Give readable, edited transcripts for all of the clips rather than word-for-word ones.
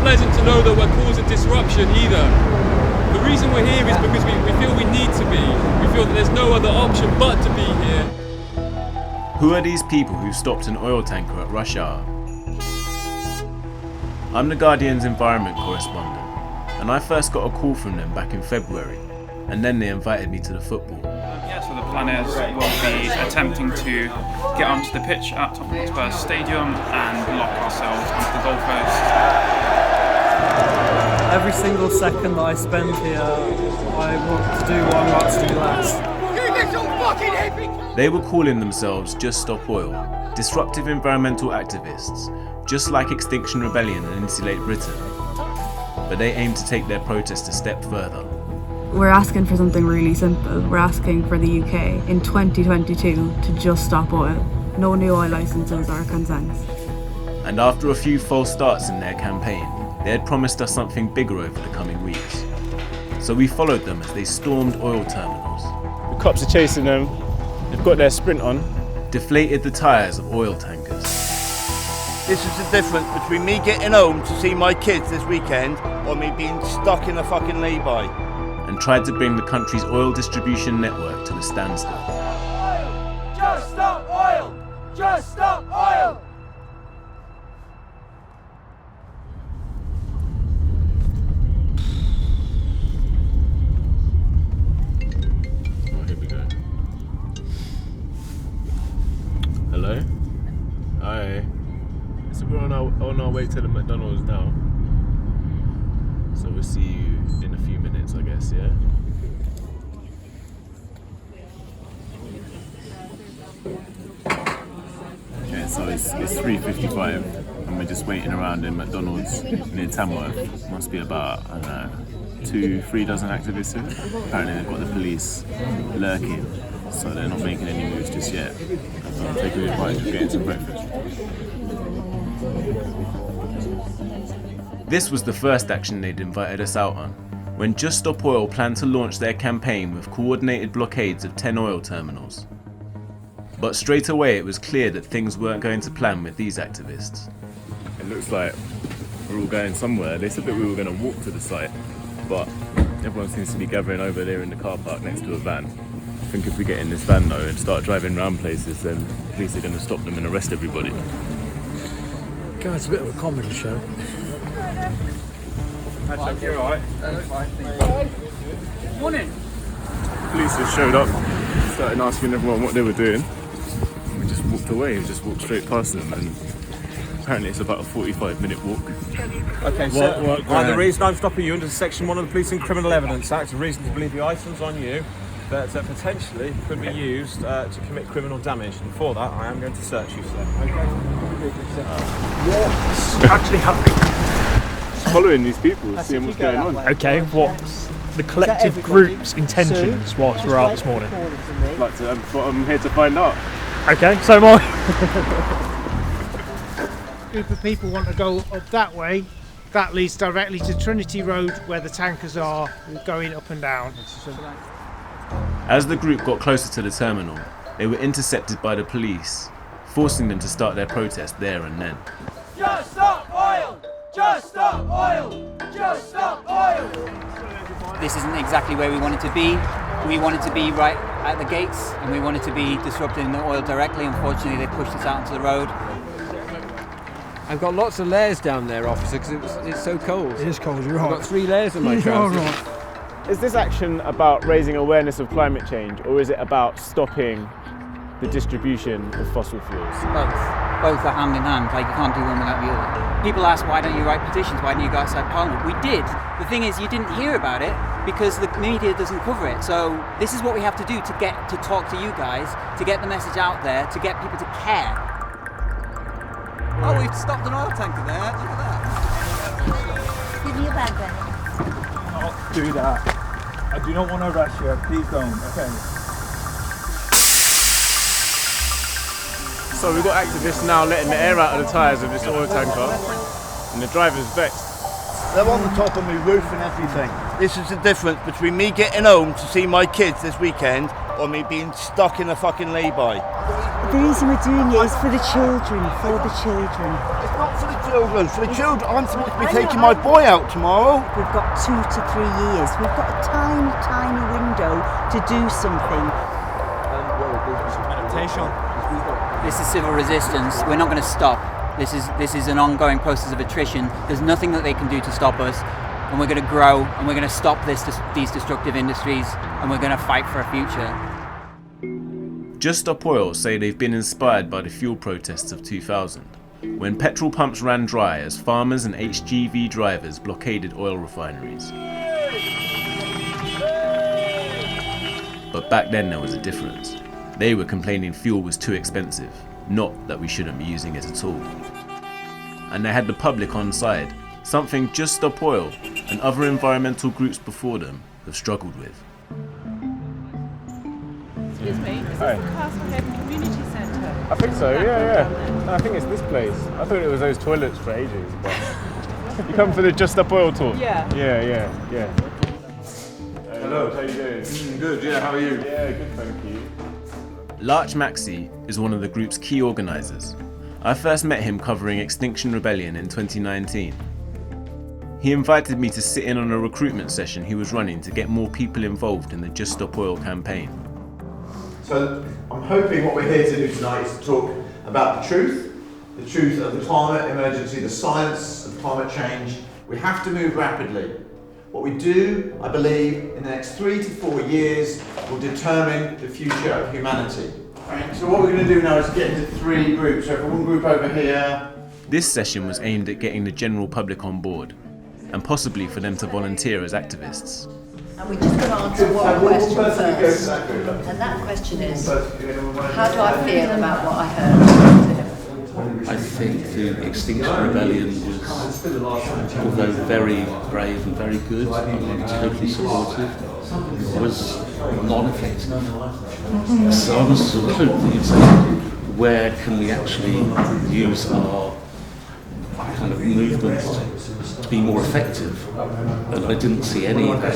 pleasant to know that we're causing disruption either. The reason we're here is because we feel we need to be. We feel that there's no other option but to be here. Who are these people who stopped an oil tanker at rush hour? I'm The Guardian's environment correspondent, and I first got a call from them back in February, and then they invited me to the football. So the plan is we'll be attempting to get onto the pitch at Tottenham Hotspur Stadium and lock ourselves onto the goalpost. Every single second that I spend here, I want to do what I'm about to do last. They were calling themselves Just Stop Oil, disruptive environmental activists, just like Extinction Rebellion and Insulate Britain. But they aim to take their protest a step further. We're asking for something really simple. We're asking for the UK in 2022 to just stop oil. No new oil licences or consents. And after a few false starts in their campaign, they had promised us something bigger over the coming weeks. So we followed them as they stormed oil terminals. The cops are chasing them. They've got their sprint on. Deflated the tyres of oil tankers. This is the difference between me getting home to see my kids this weekend or me being stuck in a fucking lay-by. And tried to bring the country's oil distribution network to a standstill. Oil! Just stop oil! Just stop oil! Oh, here we go. Hello? Hi. So we're on our way to the McDonald's now. So we'll see you in a few minutes, I guess, yeah? Okay, so it's 3:55 and we're just waiting around in McDonald's near Tamworth. Must be about, I don't know, 2-3 dozen activists here. Apparently they've got the police lurking, so they're not making any moves just yet. So I'm taking advantage of getting some breakfast. This was the first action they'd invited us out on, when Just Stop Oil planned to launch their campaign with coordinated blockades of 10 oil terminals. But straight away it was clear that things weren't going to plan with these activists. It looks like we're all going somewhere. They said that we were going to walk to the site, but everyone seems to be gathering over there in the car park next to a van. I think if we get in this van though and start driving around places, then police are going to stop them and arrest everybody. God, it's a bit of a comedy show. That's you alright? Morning. Police just showed up, started asking everyone what they were doing. We just walked away, we just walked straight past them, and apparently it's about a 45-minute walk. Okay, so the reason I'm stopping you under Section 1 of the Police and Criminal Evidence Act, the reason to believe the items on you that potentially could be used to commit criminal damage, and for that I am going to search you, sir. Okay? What's actually happening? Following these people, seeing what's going on. Okay, what's the collective group's intentions whilst we're out this morning? I'm here to find out. Okay, so am I. A group of people want to go up that way. That leads directly to Trinity Road where the tankers are going up and down. As the group got closer to the terminal, they were intercepted by the police, forcing them to start their protest there and then. Just stop oil! Just stop oil! Just stop oil! This isn't exactly where we wanted to be. We wanted to be right at the gates and we wanted to be disrupting the oil directly. Unfortunately, they pushed us out onto the road. I've got lots of layers down there, officer, because it's so cold. It is cold, you're right. I've got 3 layers on my trousers. Right. Is this action about raising awareness of climate change, or is it about stopping the distribution of fossil fuels? Both are hand in hand, like you can't do one without the other. People ask, why don't you write petitions, why don't you go outside Parliament? We did. The thing is, you didn't hear about it because the media doesn't cover it. So this is what we have to do to get to talk to you guys, to get the message out there, to get people to care. Oh, we've stopped an oil tanker there, look at that. Give me a bag then. Don't do that. I do not want to arrest you, please don't, okay? So we've got activists now letting the air out of the tyres of this oil tanker, and the driver's vexed. They're on the top of my roof and everything. This is the difference between me getting home to see my kids this weekend or me being stuck in a fucking lay-by. The reason we're doing it is for the children, for the children. It's not for the children. children. For the children, I'm supposed to be taking my boy out tomorrow. We've got 2 to 3 years. We've got a tiny, tiny window to do something. This is civil resistance. We're not going to stop. This is an ongoing process of attrition. There's nothing that they can do to stop us, and we're going to grow, and we're going to stop these destructive industries, and we're going to fight for a future. Just Stop Oil say they've been inspired by the fuel protests of 2000, when petrol pumps ran dry as farmers and HGV drivers blockaded oil refineries. But back then there was a difference. They were complaining fuel was too expensive, not that we shouldn't be using it at all. And they had the public on side, something Just Stop Oil and other environmental groups before them have struggled with. Excuse me, is this Hi. the Castlehaven Community Centre? I think so, yeah. No, I think it's this place. I thought it was those toilets for ages, but... You come for the Just Stop Oil talk? Yeah. Yeah. Hello. How you doing? Good, yeah, how are you? Yeah, good, thank you. Larch Maxey is one of the group's key organisers. I first met him covering Extinction Rebellion in 2019. He invited me to sit in on a recruitment session he was running to get more people involved in the Just Stop Oil campaign. So I'm hoping what we're here to do tonight is to talk about the truth of the climate emergency, the science of climate change. We have to move rapidly. What we do, I believe, in the next 3 to 4 years will determine the future of humanity. Right, so what we're going to do now is get into 3 groups. So for one group over here. This session was aimed at getting the general public on board, and possibly for them to volunteer as activists. And we're just going to answer one question first. And that question is, how do I feel about what I heard? I think the Extinction Rebellion was, although very brave and very good and totally supportive, was non-effective. So I was sort of hoping you'd say, where can we actually use our kind of movement to be more effective? And I didn't see any of that.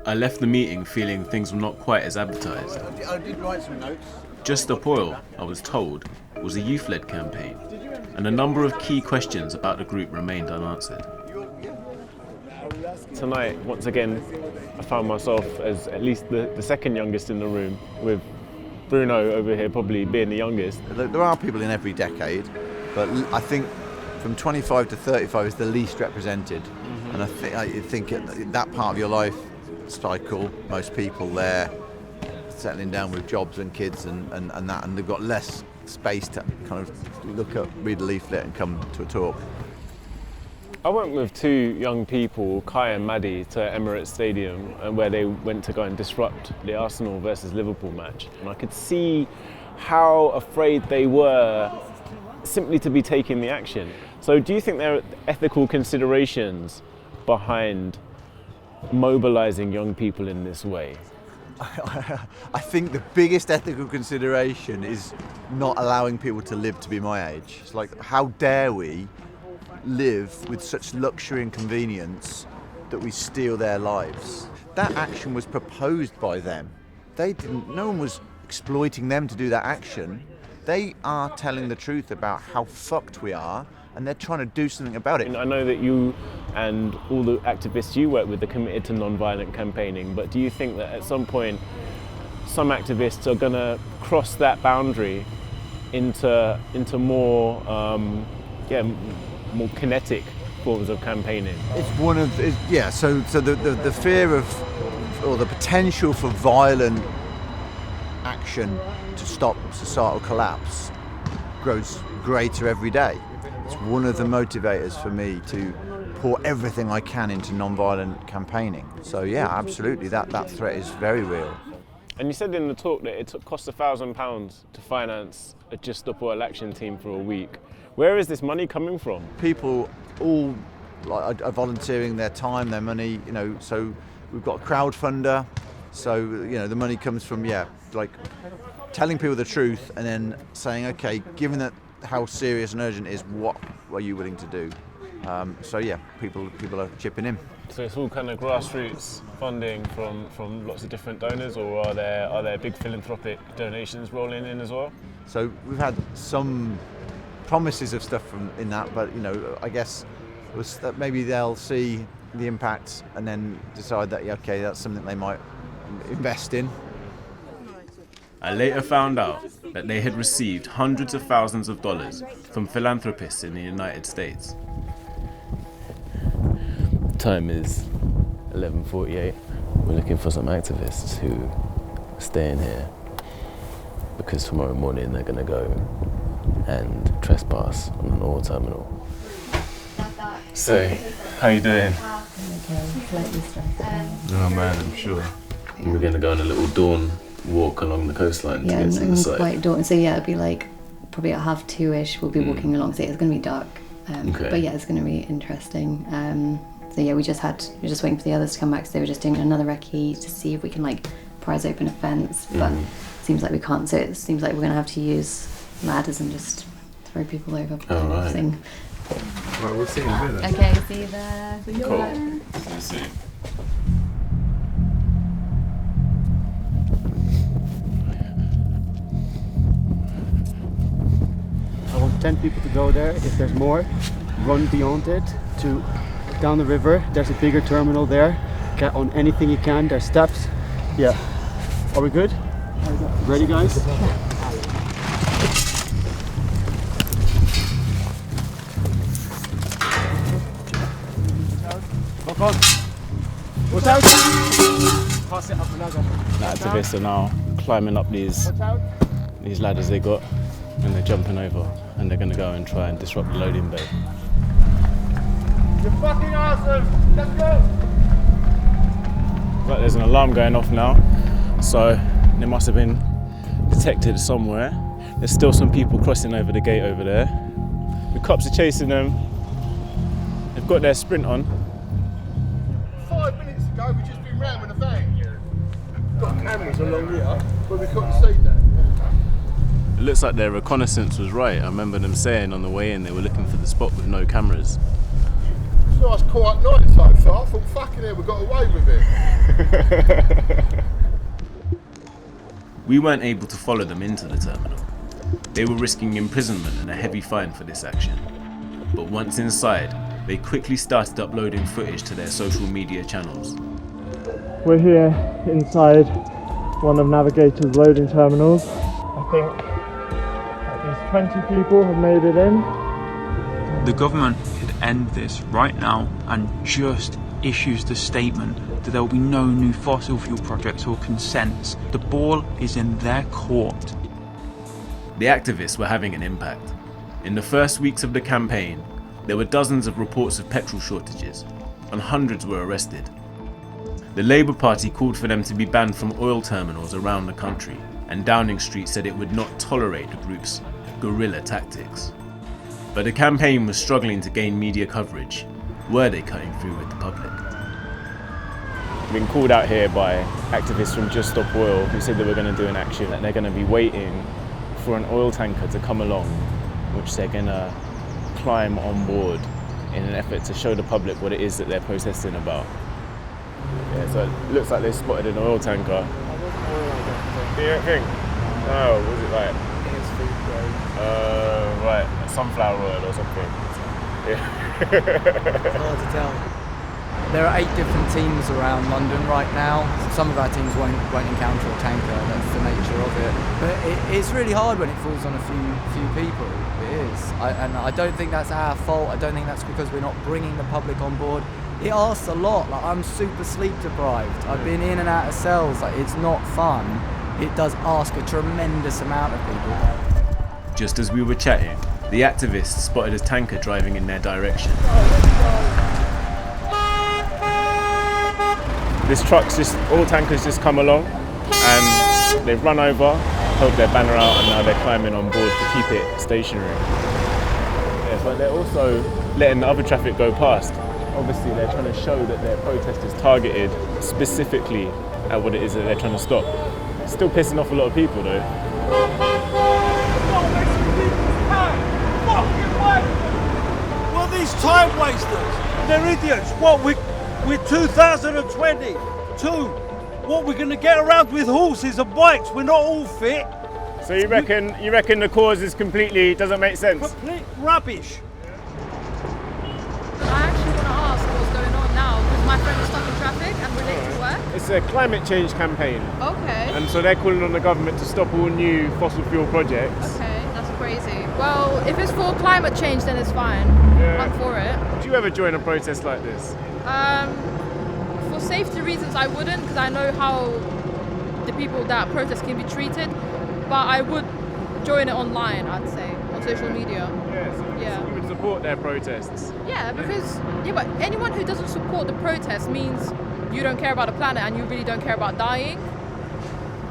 I left the meeting feeling things were not quite as advertised. I did write some notes. Just Stop Oil, I was told, was a youth-led campaign, and a number of key questions about the group remained unanswered. Tonight, once again, I found myself as at least the second youngest in the room, with Bruno over here probably being the youngest. There are people in every decade, but I think from 25 to 35 is the least represented. And I think at that part of your life cycle, most people there settling down with jobs and kids and that, and they've got less space to kind of look up, read a leaflet and come to a talk. I went with 2 young people, Kai and Maddie, to Emirates Stadium, where they went to go and disrupt the Arsenal versus Liverpool match. And I could see how afraid they were simply to be taking the action. So do you think there are ethical considerations behind mobilising young people in this way? I think the biggest ethical consideration is not allowing people to live to be my age. It's like, how dare we live with such luxury and convenience that we steal their lives? That action was proposed by them. No one was exploiting them to do that action. They are telling the truth about how fucked we are, and they're trying to do something about it. I know that you and all the activists you work with are committed to non-violent campaigning, but do you think that at some point some activists are going to cross that boundary into more more kinetic forms of campaigning? It's one of So the fear of, or the potential for violent action to stop societal collapse grows greater every day. It's one of the motivators for me to pour everything I can into non-violent campaigning. So yeah, absolutely, that threat is very real. And you said in the talk that it cost £1,000 to finance a Just Stop Oil action team for a week. Where is this money coming from? People all are volunteering their time, their money, so we've got a crowdfunder, so the money comes from telling people the truth and then saying, okay, given that how serious and urgent it is, what are you willing to do? People are chipping in. So it's all kind of grassroots funding from lots of different donors, or are there big philanthropic donations rolling in as well? So we've had some promises of stuff in that, but I guess it was that maybe they'll see the impact and then decide that okay, that's something they might invest in. I later found out that they had received hundreds of thousands of dollars from philanthropists in the United States. Time is 11:48. We're looking for some activists who are staying here because tomorrow morning they're going to go and trespass on an oil terminal. So, how you doing? Oh man, I'm sure. We're going to go on a little dawn walk along the coastline to get to the site. Quite dawn. So yeah, it'll be like probably at 1:30ish. We'll be walking along. So it's going to be dark. Okay. But yeah, it's going to be interesting. So yeah, we're just waiting for the others to come back. So they were just doing another recce to see if we can like prise open a fence, but it seems like we can't. So it seems like we're going to have to use ladders and just throw people over. Oh, right. Right, we'll see you in a bit. Okay, see you there. Cool. See you. I want 10 people to go there. If there's more, run beyond it to down the river. There's a bigger terminal there. Get on anything you can. There's steps. Yeah. Are we good? Ready, guys? Lock on. Watch out! Pass it up another. The activists are now climbing up these ladders they got, and they're jumping over, and they're going to go and try and disrupt the loading bay. You're fucking awesome! Let's go! But there's an alarm going off now, so they must have been detected somewhere. There's still some people crossing over the gate over there. The cops are chasing them. They've got their sprint on. 5 minutes ago, we just been round with a van. Got cameras along here, but we couldn't see that. It looks like their reconnaissance was right. I remember them saying on the way in they were looking for the spot with no cameras. It's a nice quiet night so far. I thought, fucking hell, we got away with it. We weren't able to follow them into the terminal. They were risking imprisonment and a heavy fine for this action. But once inside, they quickly started uploading footage to their social media channels. We're here inside one of Navigator's loading terminals. I think at least 20 people have made it in. The government could end this right now and just issues the statement that there will be no new fossil fuel projects or consents. The ball is in their court. The activists were having an impact. In the first weeks of the campaign, there were dozens of reports of petrol shortages, and hundreds were arrested. The Labour Party called for them to be banned from oil terminals around the country, and Downing Street said it would not tolerate the group's guerrilla tactics. But the campaign was struggling to gain media coverage. Were they cutting through with the public? We've been called out here by activists from Just Stop Oil who said they were going to do an action, that they're going to be waiting for an oil tanker to come along, which they're going to climb on board in an effort to show the public what it is that they're protesting about. Yeah, so it looks like they spotted an oil tanker. You don't think? Oh, what was it like? It's food grade. Right, sunflower oil or something. Yeah. It's hard to tell. There are 8 different teams around London right now. Some of our teams won't encounter a tanker, that's the nature of it. But it's really hard when it falls on a few people. It is. And I don't think that's our fault. I don't think that's because we're not bringing the public on board. It asks a lot. Like, I'm super sleep deprived. I've been in and out of cells. Like, it's not fun. It does ask a tremendous amount of people. Just as we were chatting, the activists spotted a tanker driving in their direction. This truck's all tankers just come along and they've run over, held their banner out, and now they're climbing on board to keep it stationary. Yeah, but they're also letting the other traffic go past. Obviously they're trying to show that their protest is targeted specifically at what it is that they're trying to stop. Still pissing off a lot of people though. Well, these time wasters, they're idiots. What, we're 2022. What, we're going to get around with horses and bikes? We're not all fit. So you reckon the cause is completely doesn't make sense? Complete rubbish. I actually want to ask what's going on now because my friend is stuck in traffic and we're late to work. It's a climate change campaign. Okay. And so they're calling on the government to stop all new fossil fuel projects. Okay, that's crazy. Well, if it's for climate change, then it's fine. Yeah. I'm for it. Do you ever join a protest like this? For safety reasons, I wouldn't because I know how the people that protest can be treated. But I would join it online, I'd say, on social media. Yeah, so you would support their protests? Yeah, because but anyone who doesn't support the protest means you don't care about the planet and you really don't care about dying.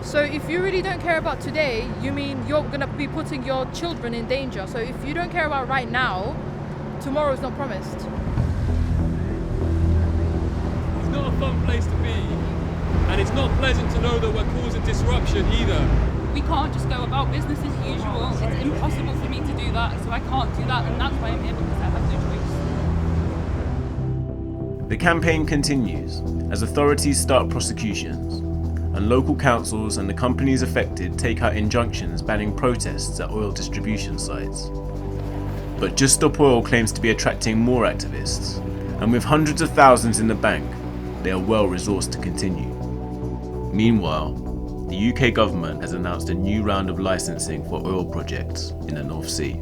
So if you really don't care about today, you mean you're gonna be putting your children in danger. So if you don't care about right now, tomorrow is not promised. It's not a fun place to be, and it's not pleasant to know that we're causing disruption either. We can't just go about business as usual. It's impossible for me to do that, so I can't do that, and that's why I'm here, because I have no choice. The campaign continues as authorities start prosecutions, and local councils and the companies affected take out injunctions banning protests at oil distribution sites. But Just Stop Oil claims to be attracting more activists, and with hundreds of thousands in the bank, they are well resourced to continue. Meanwhile, the UK government has announced a new round of licensing for oil projects in the North Sea.